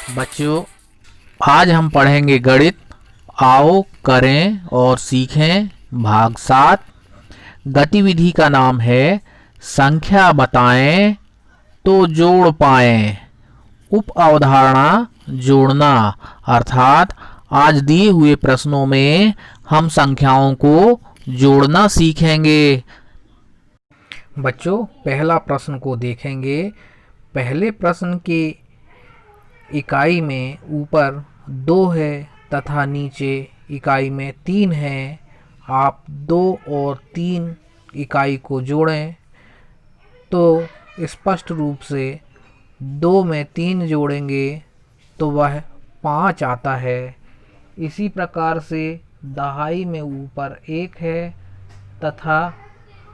बच्चों, आज हम पढ़ेंगे गणित। आओ करें और सीखें। भाग 7। गतिविधि का नाम है संख्या बताएं तो जोड़ पाएं। उप अवधारणा जोड़ना, अर्थात आज दिए हुए प्रश्नों में हम संख्याओं को जोड़ना सीखेंगे। बच्चों, पहला प्रश्न को देखेंगे। पहले प्रश्न की इकाई में ऊपर 2 है तथा नीचे इकाई में 3 है। आप 2 और 3 इकाई को जोड़ें तो स्पष्ट रूप से 2 में 3 जोड़ेंगे तो वह 5 आता है। इसी प्रकार से दहाई में ऊपर 1 है तथा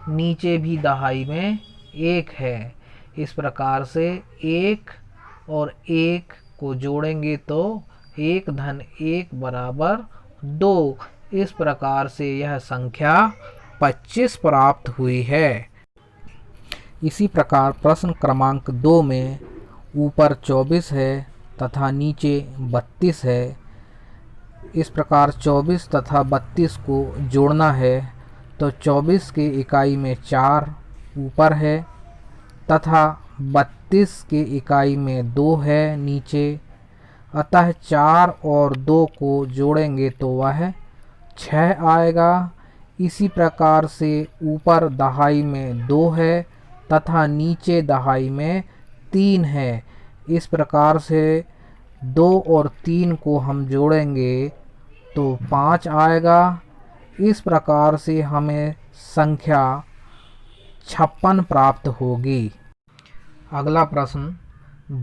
नीचे भी दहाई में 1 है। इस प्रकार से 1 और 1 को जोड़ेंगे तो 1 धन 1 बराबर 2। इस प्रकार से यह संख्या 25 प्राप्त हुई है। इसी प्रकार प्रश्न क्रमांक 2 में ऊपर 24 है तथा नीचे 32 है। इस प्रकार 24 तथा 32 को जोड़ना है तो 24 की इकाई में 4 ऊपर है तथा 32 की इकाई में 2 है नीचे। अतः 4 और 2 को जोड़ेंगे तो वह 6 आएगा। इसी प्रकार से ऊपर दहाई में 2 है तथा नीचे दहाई में 3 है। इस प्रकार से 2 और 3 को हम जोड़ेंगे तो 5 आएगा। इस प्रकार से हमें संख्या 56 प्राप्त होगी। अगला प्रश्न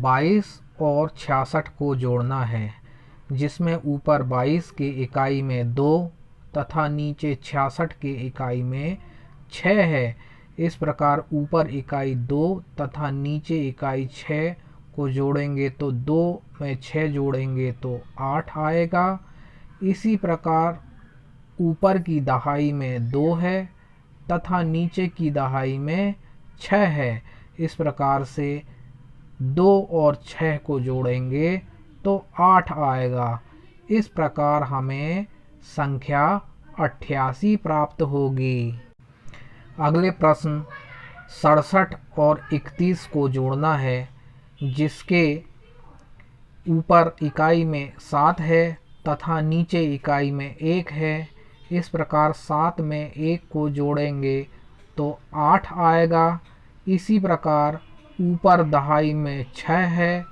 22 और 66 को जोड़ना है, जिसमें ऊपर 22 की इकाई में 2 तथा नीचे 66 की इकाई में 6 है। इस प्रकार ऊपर इकाई 2 तथा नीचे इकाई 6 को जोड़ेंगे तो 2 में 6 जोड़ेंगे तो 8 आएगा। इसी प्रकार ऊपर की दहाई में 2 है तथा नीचे की दहाई में 6 है। इस प्रकार से 2 और 6 को जोड़ेंगे तो 8 आएगा। इस प्रकार हमें संख्या 88 प्राप्त होगी। अगले प्रश्न 67 और 31 को जोड़ना है, जिसके ऊपर इकाई में 7 है तथा नीचे इकाई में 1 है। इस प्रकार 7 में 1 को जोड़ेंगे तो 8 आएगा। इसी प्रकार ऊपर दहाई में 6 है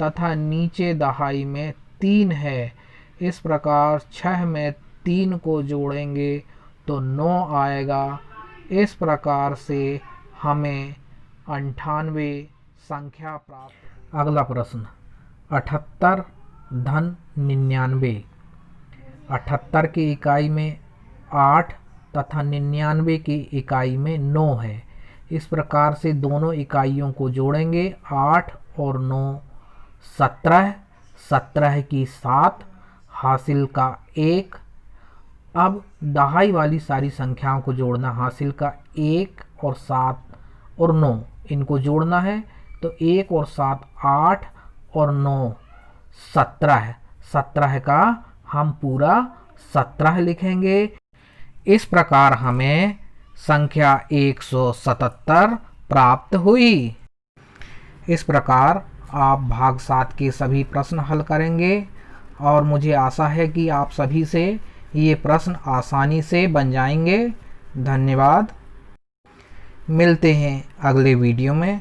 तथा नीचे दहाई में 3 है। इस प्रकार 6 में 3 को जोड़ेंगे तो 9 आएगा। इस प्रकार से हमें 98 संख्या प्राप्त। अगला प्रश्न 78 धन 99। 78 की इकाई में 8 तथा 99 की इकाई में 9 है। इस प्रकार से दोनों इकाइयों को जोड़ेंगे। 8 और 9 17, 17 की 7 हासिल का 1। अब दहाई वाली सारी संख्याओं को जोड़ना, हासिल का 1 और 7 और 9 इनको जोड़ना है तो 1 और 7 8 और 9 17। 17 का हम पूरा 17 लिखेंगे। इस प्रकार हमें संख्या 177 प्राप्त हुई। इस प्रकार आप भाग 7 के सभी प्रश्न हल करेंगे और मुझे आशा है कि आप सभी से ये प्रश्न आसानी से बन जाएंगे। धन्यवाद। मिलते हैं अगले वीडियो में।